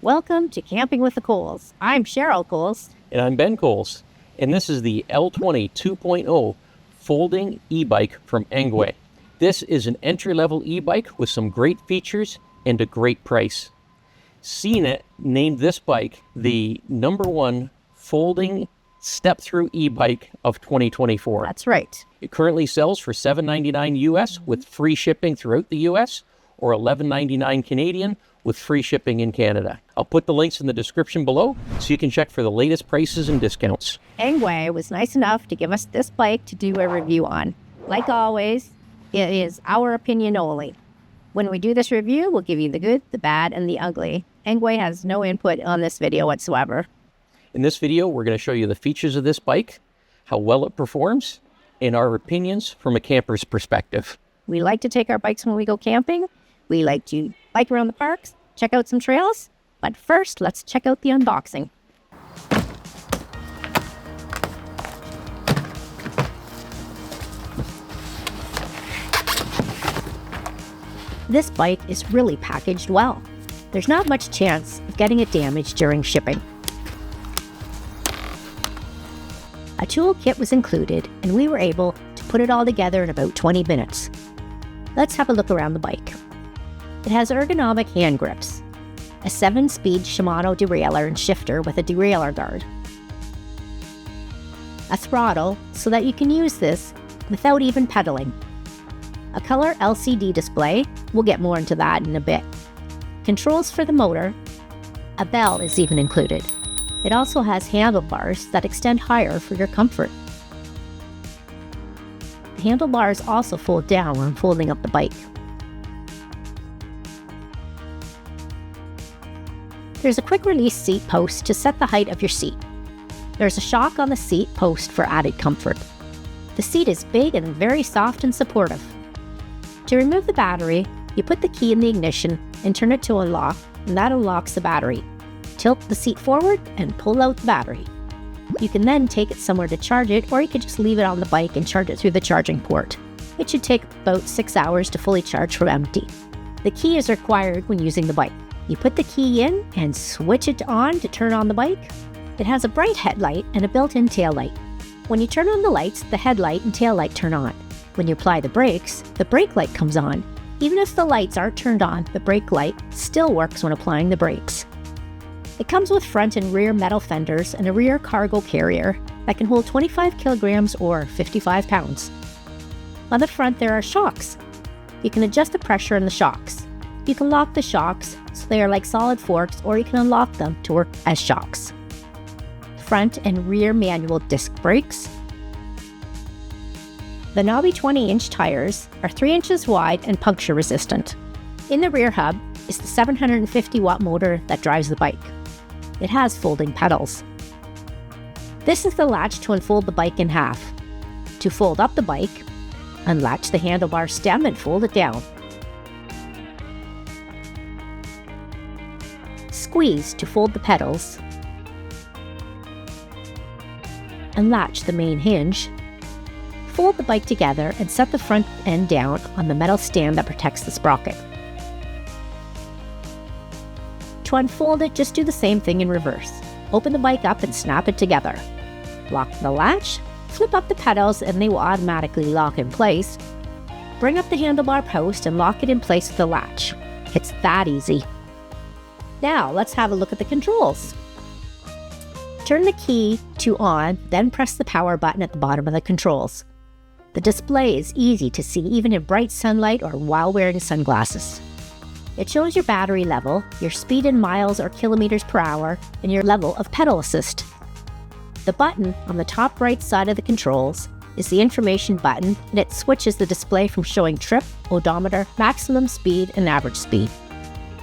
Welcome to Camping with the Coles. I'm Cheryl Coles. And I'm Ben Coles. And this is the L20 2.0 folding e-bike from Engwe. This is an entry-level e-bike with some great features and a great price. CNET named this bike the #1 folding step-through e-bike of 2024. That's right. It currently sells for $7.99 US with free shipping throughout the US, or $11.99 Canadian with free shipping in Canada. I'll put the links in the description below so you can check for the latest prices and discounts. Engwe was nice enough to give us this bike to do a review on. Like always, it is our opinion only. When we do this review, we'll give you the good, the bad, and the ugly. Engwe has no input on this video whatsoever. In this video, we're going to show you the features of this bike, how well it performs, and our opinions from a camper's perspective. We like to take our bikes when we go camping. We like to bike around the parks, check out some trails. But first, let's check out the unboxing. This bike is really packaged well. There's not much chance of getting it damaged during shipping. A toolkit was included, and we were able to put it all together in about 20 minutes. Let's have a look around the bike. It has ergonomic hand grips, a 7-speed Shimano derailleur and shifter with a derailleur guard, a throttle so that you can use this without even pedaling, a color LCD display, we'll get more into that in a bit, controls for the motor, a bell is even included. It also has handlebars that extend higher for your comfort. The handlebars also fold down when folding up the bike. There's a quick release seat post to set the height of your seat. There's a shock on the seat post for added comfort. The seat is big and very soft and supportive. To remove the battery, you put the key in the ignition and turn it to unlock, and that unlocks the battery. Tilt the seat forward and pull out the battery. You can then take it somewhere to charge it, or you could just leave it on the bike and charge it through the charging port. It should take about 6 hours to fully charge from empty. The key is required when using the bike. You put the key in and switch it on to turn on the bike. It has a bright headlight and a built-in tail light. When you turn on the lights, the headlight and tail light turn on. When you apply the brakes, the brake light comes on. Even if the lights aren't turned on, the brake light still works when applying the brakes. It comes with front and rear metal fenders and a rear cargo carrier that can hold 25 kilograms or 55 pounds. On the front, there are shocks. You can adjust the pressure in the shocks. You can lock the shocks so they are like solid forks, or you can unlock them to work as shocks. Front and rear manual disc brakes. The knobby 20-inch tires are 3 inches wide and puncture resistant. In the rear hub is the 750-watt motor that drives the bike. It has folding pedals. This is the latch to unfold the bike in half. To fold up the bike, unlatch the handlebar stem and fold it down. Squeeze to fold the pedals. Unlatch the main hinge. Fold the bike together and set the front end down on the metal stand that protects the sprocket. To unfold it, just do the same thing in reverse. Open the bike up and snap it together. Lock the latch, flip up the pedals and they will automatically lock in place. Bring up the handlebar post and lock it in place with the latch. It's that easy. Now let's have a look at the controls. Turn the key to on, then press the power button at the bottom of the controls. The display is easy to see even in bright sunlight or while wearing sunglasses. It shows your battery level, your speed in miles or kilometers per hour, and your level of pedal assist. The button on the top right side of the controls is the information button, and it switches the display from showing trip, odometer, maximum speed, and average speed.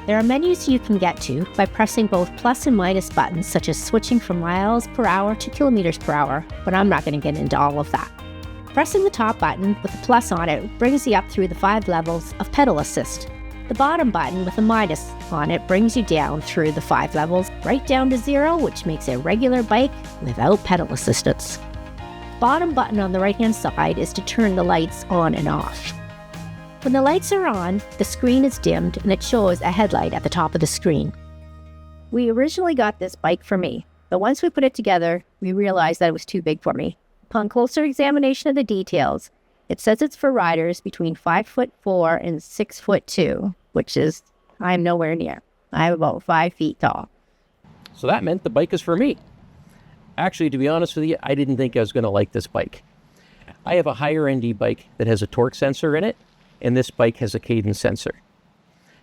There are menus you can get to by pressing both plus and minus buttons, such as switching from miles per hour to kilometers per hour, but I'm not going to get into all of that. Pressing the top button with a plus on it brings you up through the 5 levels of pedal assist. The bottom button with a minus on it brings you down through the 5 levels, right down to 0, which makes a regular bike without pedal assistance. Bottom button on the right-hand side is to turn the lights on and off. When the lights are on, the screen is dimmed and it shows a headlight at the top of the screen. We originally got this bike for me, but once we put it together, we realized that it was too big for me. Upon closer examination of the details, it says it's for riders between 5'4" and 6'2", which is, I'm nowhere near. I'm about 5 feet tall. So that meant the bike is for me. Actually, to be honest with you, I didn't think I was going to like this bike. I have a higher end e-bike that has a torque sensor in it, and this bike has a cadence sensor.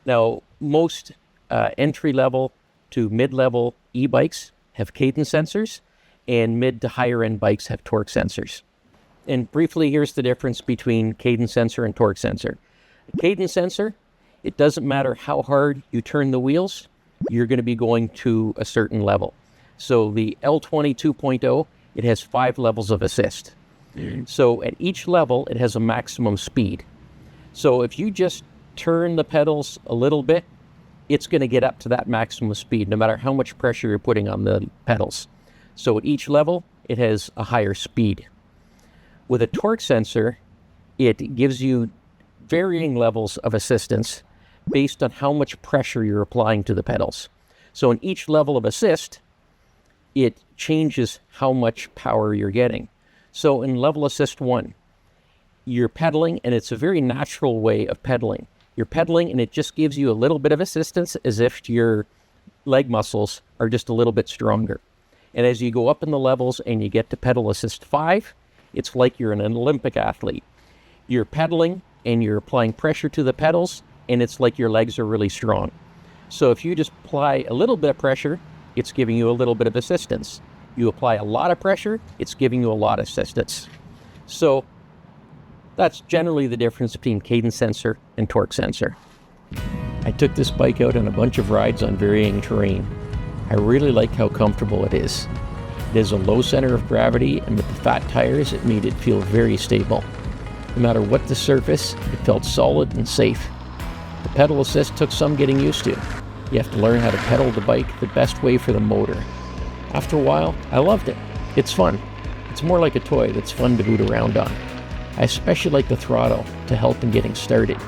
Now, most entry-level to mid-level e-bikes have cadence sensors, and mid to higher end bikes have torque sensors. And briefly, here's the difference between cadence sensor and torque sensor. A cadence sensor, it doesn't matter how hard you turn the wheels, you're going to be going to a certain level. So the L20 2.0, it has 5 levels of assist. So at each level, it has a maximum speed. So if you just turn the pedals a little bit, it's going to get up to that maximum speed, no matter how much pressure you're putting on the pedals. So at each level, it has a higher speed. With a torque sensor, it gives you varying levels of assistance based on how much pressure you're applying to the pedals. So in each level of assist, it changes how much power you're getting. So in level assist 1, you're pedaling, and it's a very natural way of pedaling. You're pedaling, and it just gives you a little bit of assistance as if your leg muscles are just a little bit stronger. And as you go up in the levels and you get to pedal assist 5, it's like you're an Olympic athlete. You're pedaling, and you're applying pressure to the pedals, and it's like your legs are really strong. So if you just apply a little bit of pressure, it's giving you a little bit of assistance. You apply a lot of pressure, it's giving you a lot of assistance. So that's generally the difference between cadence sensor and torque sensor. I took this bike out on a bunch of rides on varying terrain. I really like how comfortable it is. It has a low center of gravity, and with the fat tires, it made it feel very stable. No matter what the surface, it felt solid and safe. The pedal assist took some getting used to. You have to learn how to pedal the bike the best way for the motor. After a while, I loved it. It's fun. It's more like a toy that's fun to boot around on. I especially like the throttle to help in getting started.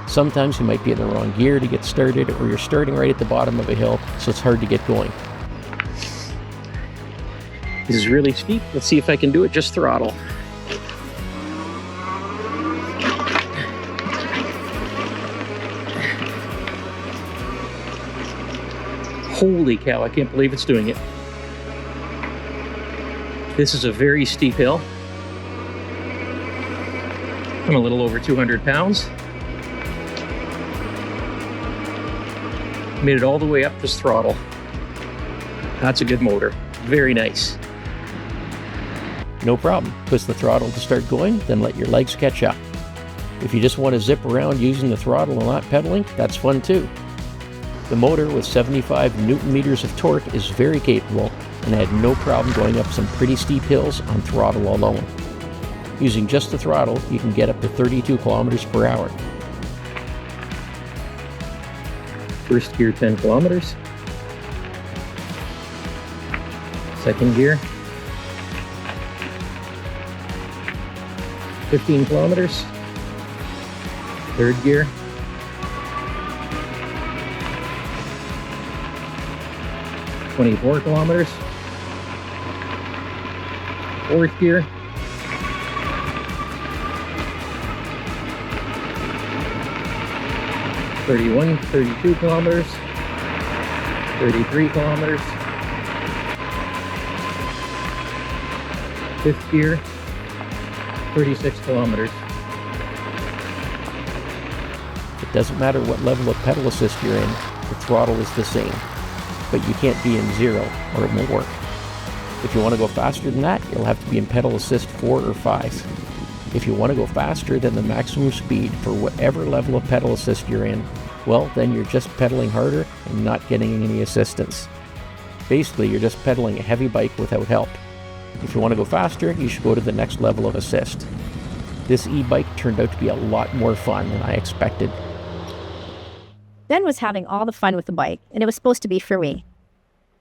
Sometimes you might be in the wrong gear to get started, or you're starting right at the bottom of a hill, so it's hard to get going. This is really steep. Let's see if I can do it just throttle. Holy cow, I can't believe it's doing it. This is a very steep hill. I'm a little over 200 pounds. Made it all the way up just throttle. That's a good motor. Very nice. No problem. Twist the throttle to start going, then let your legs catch up. If you just want to zip around using the throttle and not pedaling, that's fun too. The motor with 75 Newton meters of torque is very capable, and I had no problem going up some pretty steep hills on throttle alone. Using just the throttle, you can get up to 32 kilometers per hour. First gear 10 kilometers. Second gear 15 kilometers. Third gear 24 kilometers. Fourth gear 31, 32 kilometers. 33 kilometers. Fifth gear 36 kilometers. It doesn't matter what level of pedal assist you're in, the throttle is the same. But you can't be in 0 or it won't work. If you want to go faster than that, you'll have to be in pedal assist 4 or 5. If you want to go faster than the maximum speed for whatever level of pedal assist you're in, well, then you're just pedaling harder and not getting any assistance. Basically, you're just pedaling a heavy bike without help. If you want to go faster, you should go to the next level of assist. This e-bike turned out to be a lot more fun than I expected. Ben was having all the fun with the bike, and it was supposed to be for me.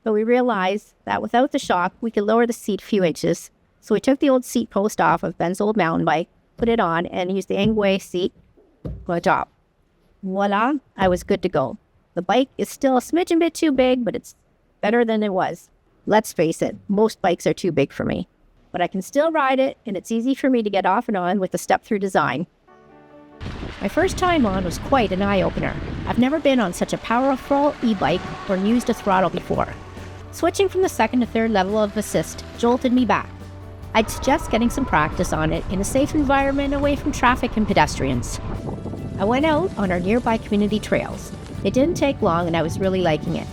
But we realized that without the shock, we could lower the seat a few inches. So we took the old seat post off of Ben's old mountain bike, put it on, and used the Engwe seat on the top. Voila, I was good to go. The bike is still a smidgen bit too big, but it's better than it was. Let's face it, most bikes are too big for me. But I can still ride it, and it's easy for me to get off and on with the step-through design. My first time on was quite an eye-opener. I've never been on such a powerful e-bike or used a throttle before. Switching from the second to third level of assist jolted me back. I'd suggest getting some practice on it in a safe environment away from traffic and pedestrians. I went out on our nearby community trails. It didn't take long and I was really liking it.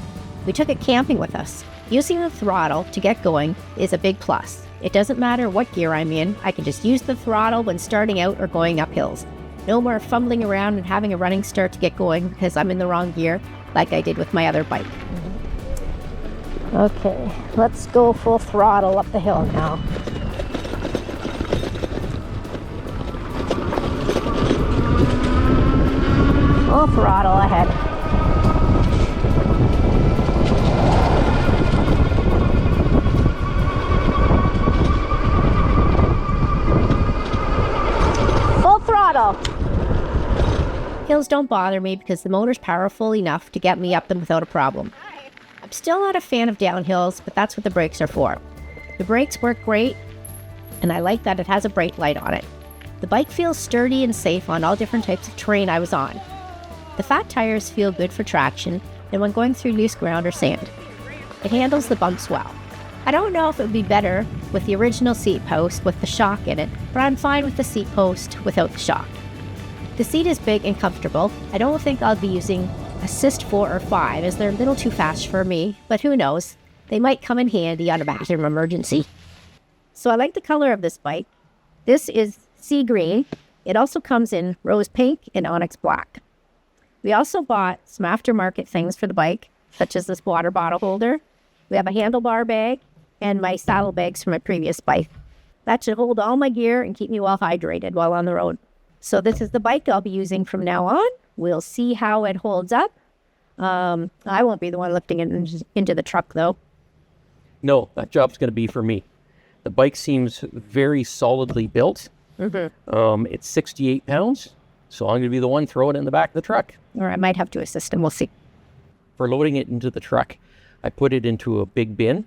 We took it camping with us. Using the throttle to get going is a big plus. It doesn't matter what gear I'm in, I can just use the throttle when starting out or going up hills. No more fumbling around and having a running start to get going because I'm in the wrong gear, like I did with my other bike. Okay, let's go full throttle up the hill now. Full throttle ahead. Full throttle. Hills don't bother me because the motor's powerful enough to get me up them without a problem. I'm still not a fan of downhills, but that's what the brakes are for. The brakes work great, and I like that it has a brake light on it. The bike feels sturdy and safe on all different types of terrain I was on. The fat tires feel good for traction and when going through loose ground or sand. It handles the bumps well. I don't know if it would be better with the original seat post with the shock in it, but I'm fine with the seat post without the shock. The seat is big and comfortable. I don't think I'll be using Assist 4 or 5 as they're a little too fast for me, but who knows? They might come in handy on a bathroom emergency. So I like the color of this bike. This is sea green. It also comes in rose pink and onyx black. We also bought some aftermarket things for the bike, such as this water bottle holder. We have a handlebar bag and my saddle bags from my previous bike. That should hold all my gear and keep me well hydrated while on the road. So this is the bike I'll be using from now on. We'll see how it holds up. I won't be the one lifting it into the truck, though. No, that job's going to be for me. The bike seems very solidly built. Mm-hmm. It's 68 pounds, so I'm going to be the one throwing it in the back of the truck. Or I might have to assist him. We'll see. For loading it into the truck, I put it into a big bin,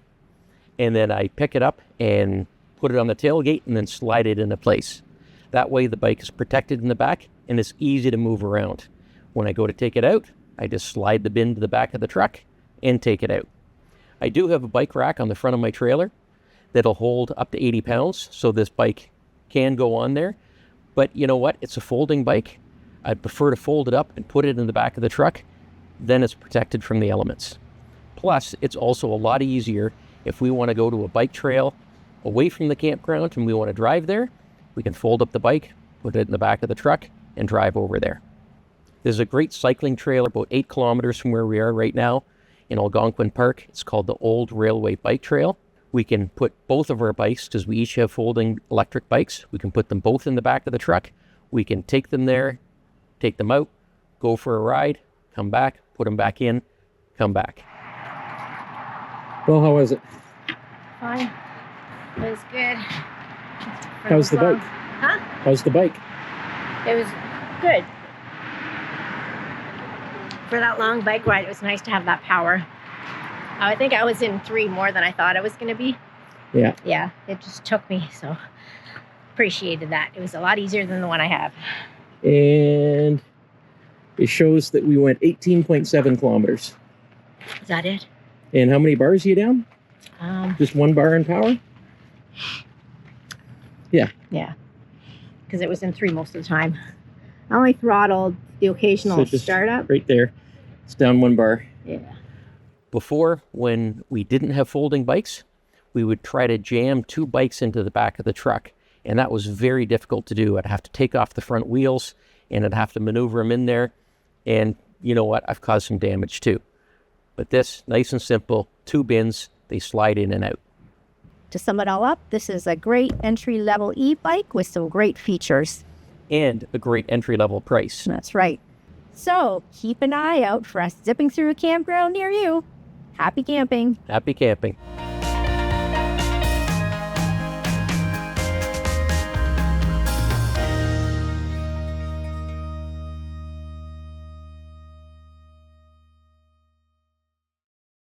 and then I pick it up and put it on the tailgate and then slide it into place. That way the bike is protected in the back and it's easy to move around. When I go to take it out, I just slide the bin to the back of the truck and take it out. I do have a bike rack on the front of my trailer that'll hold up to 80 pounds, so this bike can go on there. But you know what? It's a folding bike. I'd prefer to fold it up and put it in the back of the truck. Then it's protected from the elements. Plus, it's also a lot easier if we want to go to a bike trail away from the campground and we want to drive there. We can fold up the bike, put it in the back of the truck, and drive over there. There's a great cycling trail about 8 kilometers from where we are right now in Algonquin Park. It's called the Old Railway Bike Trail. We can put both of our bikes, because we each have folding electric bikes, we can put them both in the back of the truck. We can take them there, take them out, go for a ride, come back, put them back in, come back. Well, how was it? Fine. It was good. How's the bike? Huh? How's the bike? It was good. For that long bike ride, it was nice to have that power. I think I was in 3 more than I thought I was going to be. Yeah. Yeah, it just took me, so appreciated that. It was a lot easier than the one I have. And it shows that we went 18.7 kilometers. Is that it? And how many bars are you down? Just 1 bar in power? Yeah. Yeah, because it was in 3 most of the time. I only throttled the occasional startup. Right there. It's down 1 bar. Yeah. Before, when we didn't have folding bikes, we would try to jam 2 bikes into the back of the truck. And that was very difficult to do. I'd have to take off the front wheels and I'd have to maneuver them in there. And you know what? I've caused some damage too. But this, nice and simple, 2 bins, they slide in and out. To sum it all up, this is a great entry-level e-bike with some great features. And a great entry-level price. That's right. So keep an eye out for us zipping through a campground near you. Happy camping. Happy camping.